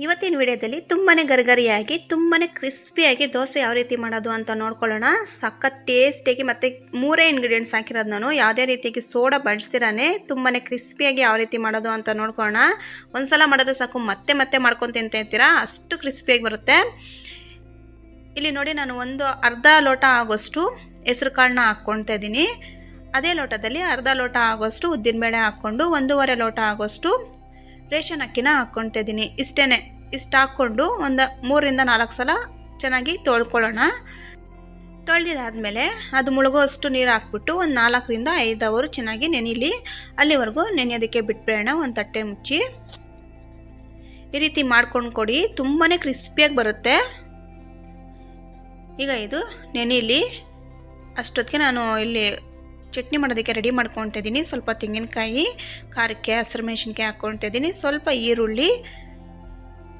ಇವತ್ತಿನ ವಿಡಿಯೋದಲ್ಲಿ ತುಂಬಾ ಗರಿಗರಿಯಾಗಿ ತುಂಬಾ ಕ್ರಿಸ್ಪಿಯಾಗಿ ದೋಸೆ ಯಾವ ರೀತಿ ಮಾಡೋದು ಅಂತ ನೋಡ್ಕೊಳ್ಳೋಣ. ಸಖತ್ ಟೇಸ್ಟಿಯಾಗಿ ಮತ್ತು ಮೂರೇ ಇಂಗ್ರೀಡಿಯೆಂಟ್ಸ್ ಹಾಕಿರೋದು ನಾನು. ಯಾವುದೇ ರೀತಿಯಾಗಿ ಸೋಡಾ ಬಳಸ್ತಿರಾನೆ ತುಂಬಾ ಕ್ರಿಸ್ಪಿಯಾಗಿ ಯಾವ ರೀತಿ ಮಾಡೋದು ಅಂತ ನೋಡ್ಕೊಳ್ಳೋಣ. ಒಂದು ಸಲ ಮಾಡೋದು ಸಾಕು, ಮತ್ತೆ ಮತ್ತೆ ಮಾಡ್ಕೊಂಡು ತಿಂತೀರಾ, ಅಷ್ಟು ಕ್ರಿಸ್ಪಿಯಾಗಿ ಬರುತ್ತೆ. ಇಲ್ಲಿ ನೋಡಿ, ನಾನು ಒಂದು ಅರ್ಧ ಲೋಟ ಆಗೋಷ್ಟು ಹೆಸರು ಕಾಳನ್ನ ಹಾಕ್ಕೊಳ್ತಾ ಇದ್ದೀನಿ. ಅದೇ ಲೋಟದಲ್ಲಿ ಅರ್ಧ ಲೋಟ ಆಗೋಷ್ಟು ಉದ್ದಿನಬೇಳೆ ಹಾಕ್ಕೊಂಡು 1.5 ಲೋಟ ಆಗೋಷ್ಟು ರೇಷನ್ ಅಕ್ಕಿನ ಹಾಕ್ಕೊಳ್ತಾ ಇದ್ದೀನಿ. ಇಷ್ಟು ಹಾಕ್ಕೊಂಡು ಒಂದು 3-4 ಸಲ ಚೆನ್ನಾಗಿ ತೊಳ್ಕೊಳ್ಳೋಣ. ತೊಳೆದಿದ್ದಾದಮೇಲೆ ಅದು ಮುಳುಗೋಷ್ಟು ನೀರು ಹಾಕ್ಬಿಟ್ಟು ಒಂದು 4-5 ಅವರು ಚೆನ್ನಾಗಿ ನೆನೀಲಿ. ಅಲ್ಲಿವರೆಗೂ ನೆನೆಯೋದಕ್ಕೆ ಬಿಟ್ಬಿಡೋಣ. ಒಂದು ತಟ್ಟೆ ಮುಚ್ಚಿ ಈ ರೀತಿ ಮಾಡ್ಕೊಂಡು ಕೊಡಿ, ತುಂಬಾ ಕ್ರಿಸ್ಪಿಯಾಗಿ ಬರುತ್ತೆ. ಈಗ ಇದು ನೆನೀಲಿ. ಅಷ್ಟೊತ್ತಿಗೆ ನಾನು ಇಲ್ಲಿ ಚಟ್ನಿ ಮಾಡೋದಕ್ಕೆ ರೆಡಿ ಮಾಡ್ಕೊಳ್ತಾ ಇದ್ದೀನಿ. ಸ್ವಲ್ಪ ತೆಂಗಿನಕಾಯಿ, ಖಾರಕ್ಕೆ ಹಸಿರು ಮೆಣಸಿನ್ಕಾಯಿ ಹಾಕ್ಕೊಳ್ತಾ ಇದ್ದೀನಿ. ಸ್ವಲ್ಪ ಈರುಳ್ಳಿ,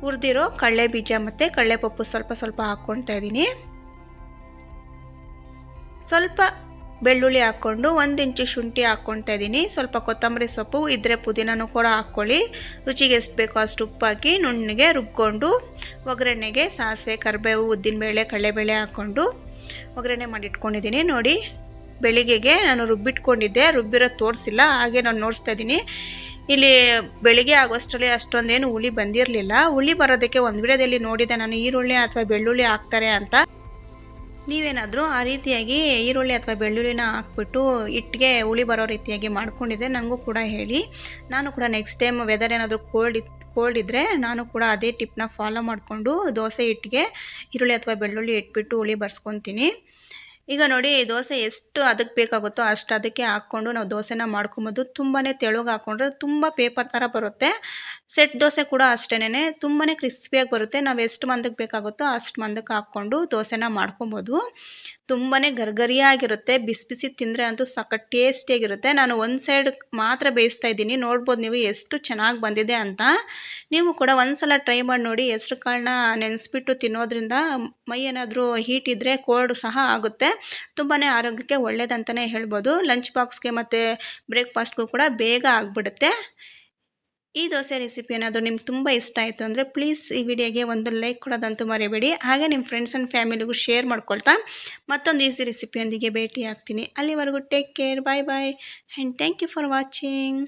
ಹುರಿದಿರೋ ಕಡಲೆ ಬೀಜ ಮತ್ತು ಕಡಲೆಪಪ್ಪು ಸ್ವಲ್ಪ ಹಾಕ್ಕೊಳ್ತಾ ಇದ್ದೀನಿ. ಸ್ವಲ್ಪ ಬೆಳ್ಳುಳ್ಳಿ ಹಾಕ್ಕೊಂಡು 1 ಇಂಚು ಶುಂಠಿ ಹಾಕ್ಕೊಳ್ತಾ ಇದ್ದೀನಿ. ಸ್ವಲ್ಪ ಕೊತ್ತಂಬರಿ ಸೊಪ್ಪು ಇದ್ದರೆ ಪುದೀನೂ ಕೂಡ ಹಾಕ್ಕೊಳ್ಳಿ. ರುಚಿಗೆ ಎಷ್ಟು ಬೇಕೋ ಅಷ್ಟು ಉಪ್ಪು ಹಾಕಿ ನುಣ್ಣಗೆ ರುಬ್ಕೊಂಡು ಒಗ್ಗರಣೆಗೆ ಸಾಸಿವೆ, ಕರಿಬೇವು, ಉದ್ದಿನಬೇಳೆ, ಕಡಲೆಬೇಳೆ ಹಾಕ್ಕೊಂಡು ಒಗ್ಗರಣೆ ಮಾಡಿಟ್ಕೊಂಡಿದ್ದೀನಿ. ನೋಡಿ, ಬೆಳಿಗ್ಗೆಗೆ ನಾನು ರುಬ್ಬಿಟ್ಕೊಂಡಿದ್ದೆ, ರುಬ್ಬಿರೋದು ತೋರಿಸಿಲ್ಲ, ಹಾಗೆ ನಾನು ನೋಡಿಸ್ತಾ ಇದ್ದೀನಿ. ಇಲ್ಲಿ ಬೆಳಿಗ್ಗೆ ಆಗೋಷ್ಟರಲ್ಲಿ ಅಷ್ಟೊಂದೇನು ಹುಳಿ ಬಂದಿರಲಿಲ್ಲ. ಹುಳಿ ಬರೋದಕ್ಕೆ ಒಂದು ವಿಡಿಯೋದಲ್ಲಿ ನೋಡಿದೆ ನಾನು, ಈರುಳ್ಳಿ ಅಥವಾ ಬೆಳ್ಳುಳ್ಳಿ ಹಾಕ್ತಾರೆ ಅಂತ. ನೀವೇನಾದರೂ ಆ ರೀತಿಯಾಗಿ ಈರುಳ್ಳಿ ಅಥವಾ ಬೆಳ್ಳುಳ್ಳಿನ ಹಾಕ್ಬಿಟ್ಟು ಹಿಟ್ಟಿಗೆ ಹುಳಿ ಬರೋ ರೀತಿಯಾಗಿ ಮಾಡ್ಕೊಂಡಿದ್ದೆ ನನಗೂ ಕೂಡ ಹೇಳಿ. ನಾನು ಕೂಡ ನೆಕ್ಸ್ಟ್ ಟೈಮ್ ವೆದರ್ ಏನಾದರೂ ಕೋಲ್ಡ್ ಇದ್ದರೆ ನಾನು ಕೂಡ ಅದೇ ಟಿಪ್ನ ಫಾಲೋ ಮಾಡಿಕೊಂಡು ದೋಸೆ ಹಿಟ್ಟಿಗೆ ಈರುಳ್ಳಿ ಅಥವಾ ಬೆಳ್ಳುಳ್ಳಿ ಇಟ್ಬಿಟ್ಟು ಹುಳಿ ಬರ್ಸ್ಕೊತೀನಿ. ಈಗ ನೋಡಿ, ದೋಸೆ ಎಷ್ಟು ಅದಕ್ಕೆ ಬೇಕಾಗುತ್ತೋ ಅಷ್ಟು ಅದಕ್ಕೆ ಹಾಕ್ಕೊಂಡು ನಾವು ದೋಸೆನ ಮಾಡ್ಕೊಬೋದು. ತುಂಬಾ ತೆಳುಗೆ ಹಾಕ್ಕೊಂಡ್ರೆ ತುಂಬ ಪೇಪರ್ ಥರ ಬರುತ್ತೆ. ಸೆಟ್ ದೋಸೆ ಕೂಡ ಅಷ್ಟೇನೆ ತುಂಬಾ ಕ್ರಿಸ್ಪಿಯಾಗಿ ಬರುತ್ತೆ. ನಾವು ಎಷ್ಟು ಮಂದಕ್ಕೆ ಬೇಕಾಗುತ್ತೋ ಅಷ್ಟು ಮಂದಕ್ಕೆ ಹಾಕ್ಕೊಂಡು ದೋಸೆನ ಮಾಡ್ಕೊಬೋದು. ತುಂಬಾ ಗರಿಗರಿಯಾಗಿರುತ್ತೆ. ಬಿಸಿ ಬಿಸಿ ತಿಂದರೆ ಅಂತೂ ಸಖತ್ ಟೇಸ್ಟಿಯಾಗಿರುತ್ತೆ. ನಾನು ಒಂದು ಸೈಡ್ ಮಾತ್ರ ಬೇಯಿಸ್ತಾ ಇದ್ದೀನಿ. ನೋಡ್ಬೋದು ನೀವು ಎಷ್ಟು ಚೆನ್ನಾಗಿ ಬಂದಿದೆ ಅಂತ. ನೀವು ಕೂಡ ಒಂದು ಸಲ ಟ್ರೈ ಮಾಡಿ ನೋಡಿ. ಹೆಸ್ರು ಕಾಳನ್ನ ನೆನೆಸ್ಬಿಟ್ಟು ತಿನ್ನೋದ್ರಿಂದ ಮೈ ಏನಾದರೂ ಹೀಟ್ ಇದ್ದರೆ ಕೋಲ್ಡ್ ಸಹ ಆಗುತ್ತೆ. ತುಂಬಾ ಆರೋಗ್ಯಕ್ಕೆ ಒಳ್ಳೆಯದಂತಲೇ ಹೇಳ್ಬೋದು. ಲಂಚ್ ಬಾಕ್ಸ್ಗೆ ಮತ್ತು ಬ್ರೇಕ್ಫಾಸ್ಟ್ಗೂ ಕೂಡ ಬೇಗ ಆಗಿಬಿಡುತ್ತೆ. ಈ ದೋಸೆ ರೆಸಿಪಿ ಏನಾದರೂ ನಿಮ್ಗೆ ತುಂಬ ಇಷ್ಟ ಆಯಿತು ಅಂದರೆ ಪ್ಲೀಸ್ ಈ ವಿಡಿಯೋಗೆ ಒಂದು ಲೈಕ್ ಕೊಡೋದಂತೂ ಮರಿಬೇಡಿ. ಹಾಗೆ ನಿಮ್ಮ ಫ್ರೆಂಡ್ಸ್ ಆ್ಯಂಡ್ ಫ್ಯಾಮಿಲಿಗೂ ಶೇರ್ ಮಾಡ್ಕೊಳ್ತಾ ಮತ್ತೊಂದು ಈಸಿ ರೆಸಿಪಿಯೊಂದಿಗೆ ಭೇಟಿ ಆಗ್ತೀನಿ. ಅಲ್ಲಿವರೆಗೂ take care, bye and thank you for watching.